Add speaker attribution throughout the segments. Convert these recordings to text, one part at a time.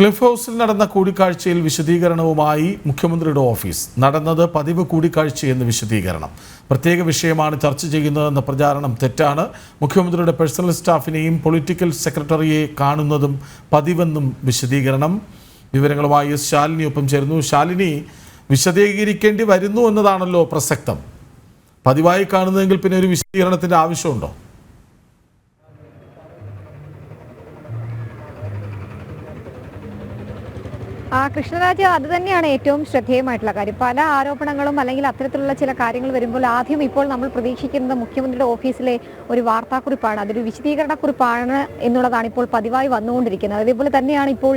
Speaker 1: Cliff ഹൗസിൽ നടന്ന കൂടിക്കാഴ്ചയിൽ വിശദീകരണവുമായി മുഖ്യമന്ത്രിയുടെ ഓഫീസ്. നടന്നത് പതിവ് കൂടിക്കാഴ്ചയെന്ന് വിശദീകരണം. പ്രത്യേക വിഷയമാണ് ചർച്ച ചെയ്യുന്നതെന്ന പ്രചാരണം തെറ്റാണ്. മുഖ്യമന്ത്രിയുടെ പേഴ്സണൽ സ്റ്റാഫിനെയും പൊളിറ്റിക്കൽ സെക്രട്ടറിയെ കാണുന്നതും പതിവെന്നും വിശദീകരണം. വിവരങ്ങളുമായി ശാലിനി ഒപ്പം ചേരുന്നു. ശാലിനി, വിശദീകരിക്കേണ്ടി വരുന്നു എന്നതാണല്ലോ പ്രസക്തം. പതിവായി കാണുന്നതെങ്കിൽ പിന്നെ ഒരു വിശദീകരണത്തിൻ്റെ ആവശ്യമുണ്ടോ?
Speaker 2: കൃഷ്ണരാജ്, അത് തന്നെയാണ് ഏറ്റവും ശ്രദ്ധേയമായിട്ടുള്ള കാര്യം. പല ആരോപണങ്ങളും അല്ലെങ്കിൽ അത്തരത്തിലുള്ള ചില കാര്യങ്ങൾ വരുമ്പോൾ ആദ്യം ഇപ്പോൾ നമ്മൾ പ്രതീക്ഷിക്കുന്നത് മുഖ്യമന്ത്രിയുടെ ഓഫീസിലെ ഒരു വാർത്താക്കുറിപ്പാണ്, അതൊരു വിശദീകരണക്കുറിപ്പാണ് എന്നുള്ളതാണ് ഇപ്പോൾ പതിവായി വന്നുകൊണ്ടിരിക്കുന്നത്. അതേപോലെ തന്നെയാണ് ഇപ്പോൾ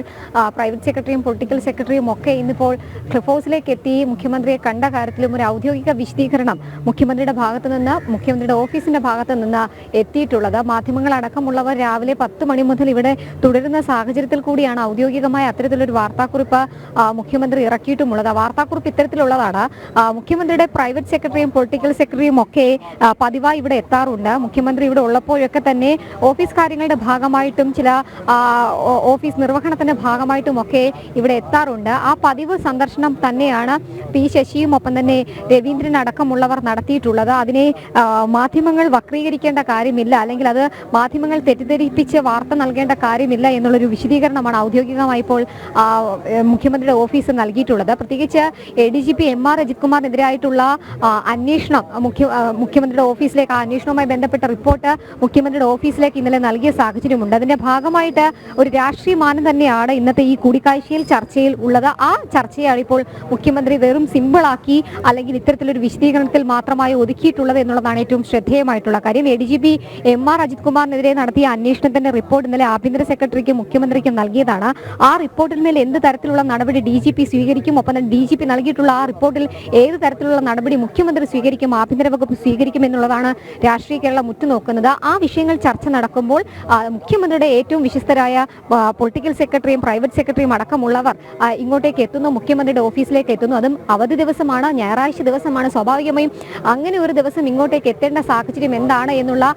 Speaker 2: പ്രൈവറ്റ് സെക്രട്ടറിയും പൊളിറ്റിക്കൽ സെക്രട്ടറിയും ഒക്കെ ഇന്നിപ്പോൾ ക്ലിഫ് ഹൗസിലേക്ക് എത്തി മുഖ്യമന്ത്രിയെ കണ്ട കാര്യത്തിലും ഒരു ഔദ്യോഗിക വിശദീകരണം മുഖ്യമന്ത്രിയുടെ ഭാഗത്ത് നിന്ന്, മുഖ്യമന്ത്രിയുടെ ഓഫീസിന്റെ ഭാഗത്ത് നിന്ന് എത്തിയിട്ടുള്ളത്. മാധ്യമങ്ങളടക്കമുള്ളവർ രാവിലെ 10 മണി മുതൽ ഇവിടെ തുടരുന്ന സാഹചര്യത്തിൽ കൂടിയാണ് ഔദ്യോഗികമായ അത്തരത്തിലൊരു വാർത്താക്കുറിപ്പ് മുഖ്യമന്ത്രി ഇറക്കിയിട്ടുമുള്ളത്. വാർത്താക്കുറിപ്പ് ഇത്തരത്തിലുള്ളതാണ്. മുഖ്യമന്ത്രിയുടെ പ്രൈവറ്റ് സെക്രട്ടറിയും പൊളിറ്റിക്കൽ സെക്രട്ടറിയും ഒക്കെ പതിവായി ഇവിടെ എത്താറുണ്ട്. മുഖ്യമന്ത്രി ഇവിടെ ഉള്ളപ്പോഴൊക്കെ തന്നെ ഓഫീസ് കാര്യങ്ങളുടെ ഭാഗമായിട്ടും ചില ഓഫീസ് നിർവഹണത്തിന്റെ ഭാഗമായിട്ടും ഒക്കെ ഇവിടെ എത്താറുണ്ട്. ആ പതിവ് സന്ദർശനം തന്നെയാണ് പി ശശിയും ഒപ്പം തന്നെ രവീന്ദ്രൻ അടക്കമുള്ളവർ നടത്തിയിട്ടുള്ളത്. അതിനെ മാധ്യമങ്ങൾ വക്രീകരിക്കേണ്ട കാര്യമില്ല, അല്ലെങ്കിൽ അത് മാധ്യമങ്ങൾ തെറ്റിദ്ധരിപ്പിച്ച് വാർത്ത നൽകേണ്ട കാര്യമില്ല എന്നുള്ളൊരു വിശദീകരണമാണ് ഔദ്യോഗികമായി ഇപ്പോൾ മുഖ്യമന്ത്രിയുടെ ഓഫീസ് നൽകിയിട്ടുള്ളത്. പ്രത്യേകിച്ച് ADGP MR അജിത് കുമാറിനെതിരായിട്ടുള്ള അന്വേഷണം മുഖ്യമന്ത്രിയുടെ ഓഫീസിലേക്ക്, ആ അന്വേഷണവുമായി ബന്ധപ്പെട്ട റിപ്പോർട്ട് മുഖ്യമന്ത്രിയുടെ ഓഫീസിലേക്ക് ഇന്നലെ നൽകിയ സാഹചര്യമുണ്ട്. അതിന്റെ ഭാഗമായിട്ട് ഒരു രാഷ്ട്രീയ മാനം തന്നെയാണ് ഇന്നത്തെ ഈ കൂടിക്കാഴ്ചയിൽ ചർച്ചയിൽ ഉള്ളത്. ആ ചർച്ചയാണ് ഇപ്പോൾ മുഖ്യമന്ത്രി വെറും സിമ്പിളാക്കി അല്ലെങ്കിൽ ഇത്തരത്തിലൊരു വിശദീകരണത്തിൽ മാത്രമായി ഒതുക്കിയിട്ടുള്ളത് എന്നുള്ളതാണ് ഏറ്റവും ശ്രദ്ധേയമായിട്ടുള്ള കാര്യം. ADGP MR അജിത് കുമാറിനെതിരെ നടത്തിയ അന്വേഷണത്തിന്റെ റിപ്പോർട്ട് ഇന്നലെ ആഭ്യന്തര സെക്രട്ടറിക്കും മുഖ്യമന്ത്രിക്കും നൽകിയതാണ്. ആ റിപ്പോർട്ടിന്മേൽ എന്ത് തരത്തിലുള്ള നടപടി DGP സ്വീകരിക്കും, ഒപ്പം തന്നെ DGP നൽകിയിട്ടുള്ള ആ റിപ്പോർട്ടിൽ ഏത് തരത്തിലുള്ള നടപടി മുഖ്യമന്ത്രി സ്വീകരിക്കും, ആഭ്യന്തര വകുപ്പ് സ്വീകരിക്കും എന്നുള്ളതാണ് രാഷ്ട്രീയ കേരളം ഉറ്റുനോക്കുന്നത്. ആ വിഷയങ്ങൾ ചർച്ച നടക്കുമ്പോൾ മുഖ്യമന്ത്രിയുടെ ഏറ്റവും വിശ്വസ്തരായ പൊളിറ്റിക്കൽ സെക്രട്ടറിയും പ്രൈവറ്റ് സെക്രട്ടറിയും അടക്കമുള്ളവർ ഇങ്ങോട്ടേക്ക് എത്തുന്നു, മുഖ്യമന്ത്രിയുടെ ഓഫീസിലേക്ക് എത്തുന്നു. അതും അവധി ദിവസമാണ്, ഞായറാഴ്ച ദിവസമാണ്. സ്വാഭാവികമായും അങ്ങനെ ഒരു ദിവസം ഇങ്ങോട്ടേക്ക് എത്തേണ്ട സാഹചര്യം എന്താണ് എന്നുള്ള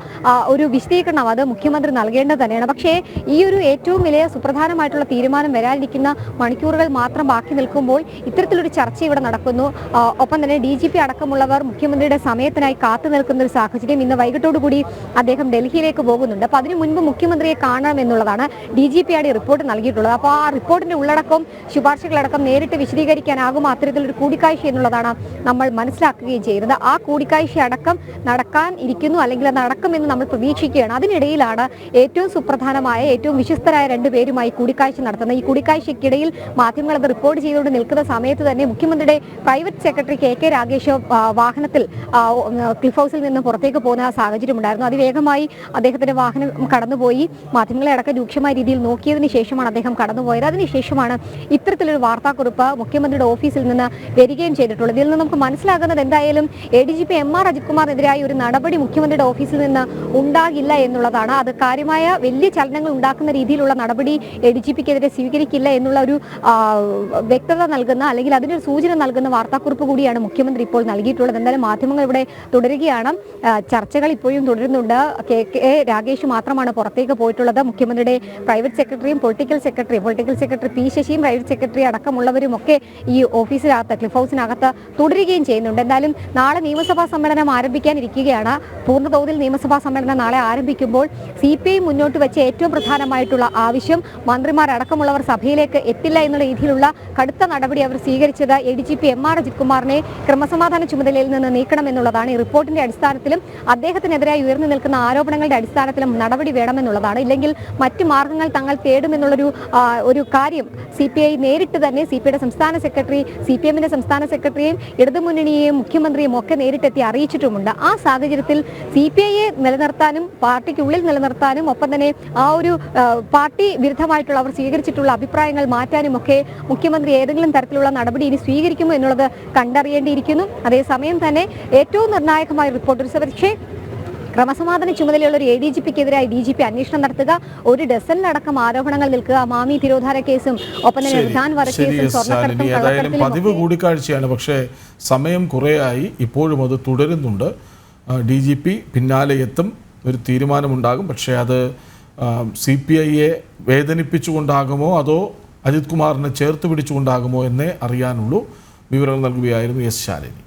Speaker 2: ഒരു വിശദീകരണം അത് മുഖ്യമന്ത്രി നൽകേണ്ടത് തന്നെയാണ്. പക്ഷേ ഈ ഒരു ഏറ്റവും വലിയ സുപ്രധാനമായിട്ടുള്ള തീരുമാനം വരാനിരിക്കുന്ന മണിക്കൂറുകൾ മാത്രം ബാക്കി നിൽക്കുമ്പോൾ ഇത്തരത്തിലൊരു ചർച്ച ഇവിടെ നടക്കുന്നു. ഒപ്പം തന്നെ DGP അടക്കമുള്ളവർ മുഖ്യമന്ത്രിയുടെ സമയത്തിനായി കാത്തു നിൽക്കുന്ന ഒരു സാഹചര്യം. ഇന്ന് വൈകിട്ടോടുകൂടി അദ്ദേഹം ഡൽഹിയിലേക്ക് പോകുന്നുണ്ട്. അപ്പോൾ അതിനു മുൻപ് മുഖ്യമന്ത്രിയെ കാണണം എന്നുള്ളതാണ് DGP റിപ്പോർട്ട് നൽകിയിട്ടുള്ളത്. അപ്പോൾ ആ റിപ്പോർട്ടിന്റെ ഉള്ളടക്കം, ശുപാർശകളടക്കം നേരിട്ട് വിശദീകരിക്കാനാകും അത്തരത്തിലൊരു കൂടിക്കാഴ്ച എന്നുള്ളതാണ് നമ്മൾ മനസ്സിലാക്കുകയും ചെയ്യുന്നത്. ആ കൂടിക്കാഴ്ച അടക്കം നടക്കാൻ ഇരിക്കുന്നു, അല്ലെങ്കിൽ അത് നടക്കുമെന്ന് നമ്മൾ പ്രതീക്ഷിക്കുകയാണ്. അതിനിടയിലാണ് ഏറ്റവും സുപ്രധാനമായ, ഏറ്റവും വിശ്വസ്തരായ രണ്ടുപേരുമായി കൂടിക്കാഴ്ച നടത്തുന്നത്. ഈ കൂടിക്കാഴ്ചയ്ക്കിടയിൽ മാധ്യമങ്ങൾ അത് റിപ്പോർട്ട് ചെയ്തുകൊണ്ട് നിൽക്കുന്ന സമയത്ത് തന്നെ മുഖ്യമന്ത്രിയുടെ പ്രൈവറ്റ് സെക്രട്ടറി KK രാഗേഷ് വാഹനത്തിൽ ക്ലിഫ് ഹൗസിൽ നിന്ന് പുറത്തേക്ക് പോകുന്ന സാഹചര്യം ഉണ്ടായിരുന്നു. അതിവേഗമായി അദ്ദേഹത്തിന്റെ വാഹനം കടന്നുപോയി. മാധ്യമങ്ങളെ അടക്കം രൂക്ഷമായ രീതിയിൽ നോക്കിയതിനു ശേഷമാണ് അദ്ദേഹം കടന്നുപോയത്. അതിനുശേഷമാണ് ഇത്തരത്തിലൊരു വാർത്താക്കുറിപ്പ് മുഖ്യമന്ത്രിയുടെ ഓഫീസിൽ നിന്ന് വരികയും ചെയ്തിട്ടുള്ളത്. ഇതിൽ നിന്ന് നമുക്ക് മനസ്സിലാകുന്നത് എന്തായാലും ADGP MR അജിത് കുമാറിനെതിരായ ഒരു നടപടി മുഖ്യമന്ത്രിയുടെ ഓഫീസിൽ നിന്ന് ഉണ്ടാകില്ല എന്നുള്ളതാണ്. അത് കാര്യമായ വലിയ ചലനങ്ങൾ ഉണ്ടാക്കുന്ന രീതിയിലുള്ള നടപടി ADGPക്കെതിരെ സ്വീകരിക്കില്ല എന്നുള്ള ഒരു വ്യക്തത നൽകുന്ന, അല്ലെങ്കിൽ അതിനൊരു സൂചന നൽകുന്ന വാർത്താക്കുറിപ്പ് കൂടിയാണ് മുഖ്യമന്ത്രി ഇപ്പോൾ നൽകിയിട്ടുള്ളത്. എന്തായാലും മാധ്യമങ്ങൾ ഇവിടെ തുടരുകയാണ്, ചർച്ചകൾ ഇപ്പോഴും തുടരുന്നുണ്ട്. KK രാഗേഷ് മാത്രമാണ് പുറത്തേക്ക് പോയിട്ടുള്ളത്. മുഖ്യമന്ത്രിയുടെ പ്രൈവറ്റ് സെക്രട്ടറിയും പൊളിറ്റിക്കൽ സെക്രട്ടറി പി ശശിയും പ്രൈവറ്റ് സെക്രട്ടറി അടക്കമുള്ളവരും ഒക്കെ ഈ ഓഫീസിനകത്ത്, ക്ലിഫ് ഹൗസിനകത്ത് തുടരുകയും ചെയ്യുന്നുണ്ട്. എന്തായാലും നാളെ നിയമസഭാ സമ്മേളനം ആരംഭിക്കാനിരിക്കുകയാണ്. പൂർണ്ണതോതിൽ നിയമസഭാ സമ്മേളനം നാളെ ആരംഭിക്കുമ്പോൾ CPI മുന്നോട്ട് വെച്ച ഏറ്റവും പ്രധാനമായിട്ടുള്ള ആവശ്യം, മന്ത്രിമാരടക്കമുള്ളവർ സഭയിലേക്ക് എത്തില്ല എന്നുള്ള രീതിയിലുള്ള കടുത്ത നടപടി അവർ സ്വീകരിച്ചത് ADGP MR അജിത് കുമാറിനെ ക്രമസമാധാന ചുമതലയിൽ നിന്ന് നീക്കണം എന്നുള്ളതാണ്. ഈ റിപ്പോർട്ടിന്റെ അടിസ്ഥാനത്തിലും അദ്ദേഹത്തിനെതിരായി ഉയർന്നു നിൽക്കുന്ന ആരോപണങ്ങളുടെ അടിസ്ഥാനത്തിലും നടപടി വേണമെന്നുള്ളതാണ്. ഇല്ലെങ്കിൽ മറ്റു മാർഗങ്ങൾ തങ്ങൾ തേടുമെന്നുള്ളൊരു കാര്യം CPI നേരിട്ട് തന്നെ CPIയുടെ സംസ്ഥാന സെക്രട്ടറി, CPMന്റെ സംസ്ഥാന സെക്രട്ടറിയെയും ഇടതുമുന്നണിയെയും മുഖ്യമന്ത്രിയും ഒക്കെ നേരിട്ടെത്തി അറിയിച്ചിട്ടുമുണ്ട്. ആ സാഹചര്യത്തിൽ CPIയെ നിലനിർത്താനും പാർട്ടിക്കുള്ളിൽ നിലനിർത്താനും ഒപ്പം തന്നെ ആ ഒരു പാർട്ടി വിരുദ്ധമായിട്ടുള്ള അവർ സ്വീകരിച്ചിട്ടുള്ള അഭിപ്രായങ്ങൾ മാറ്റാനും ഒക്കെ മുഖ്യമന്ത്രി ഏതെങ്കിലും തരത്തിലുള്ള നടപടി ഇനി സ്വീകരിക്കുമോ എന്നുള്ളത് കണ്ടറിയേണ്ടിയിരിക്കുന്നു. അതേസമയം തന്നെ ഏറ്റവും നിർണായകമായ റിപ്പോർട്ട്, പക്ഷേ ക്രമസമാധാന ചുമതലയുള്ള ഒരു ADGPക്കെതിരായി DGP അന്വേഷണം നടത്തുക, ഒരു ഡസനിലടക്കം ആരോപണങ്ങൾ നിൽക്കുക, മാമി തിരോധാര കേസും ഒപ്പം തന്നെ വിധാൻ വധക്കേസും സ്വർണ്ണക്കടത്തും
Speaker 1: പതിവ് കൂടിക്കാഴ്ചയാണ്. പക്ഷേ സമയം കുറേയായി, ഇപ്പോഴും അത് തുടരുന്നുണ്ട്. DGP പിന്നാലെ എത്തും, ഒരു തീരുമാനമുണ്ടാകും. പക്ഷേ അത് CPIയെ വേദനിപ്പിച്ചുകൊണ്ടാകുമോ അതോ അജിത് കുമാറിനെ ചേർത്ത് പിടിച്ചുകൊണ്ടാകുമോ എന്നേ അറിയാനുള്ളൂ. വിവരങ്ങൾ നൽകുകയായിരുന്നു എസ് ശാലിനി.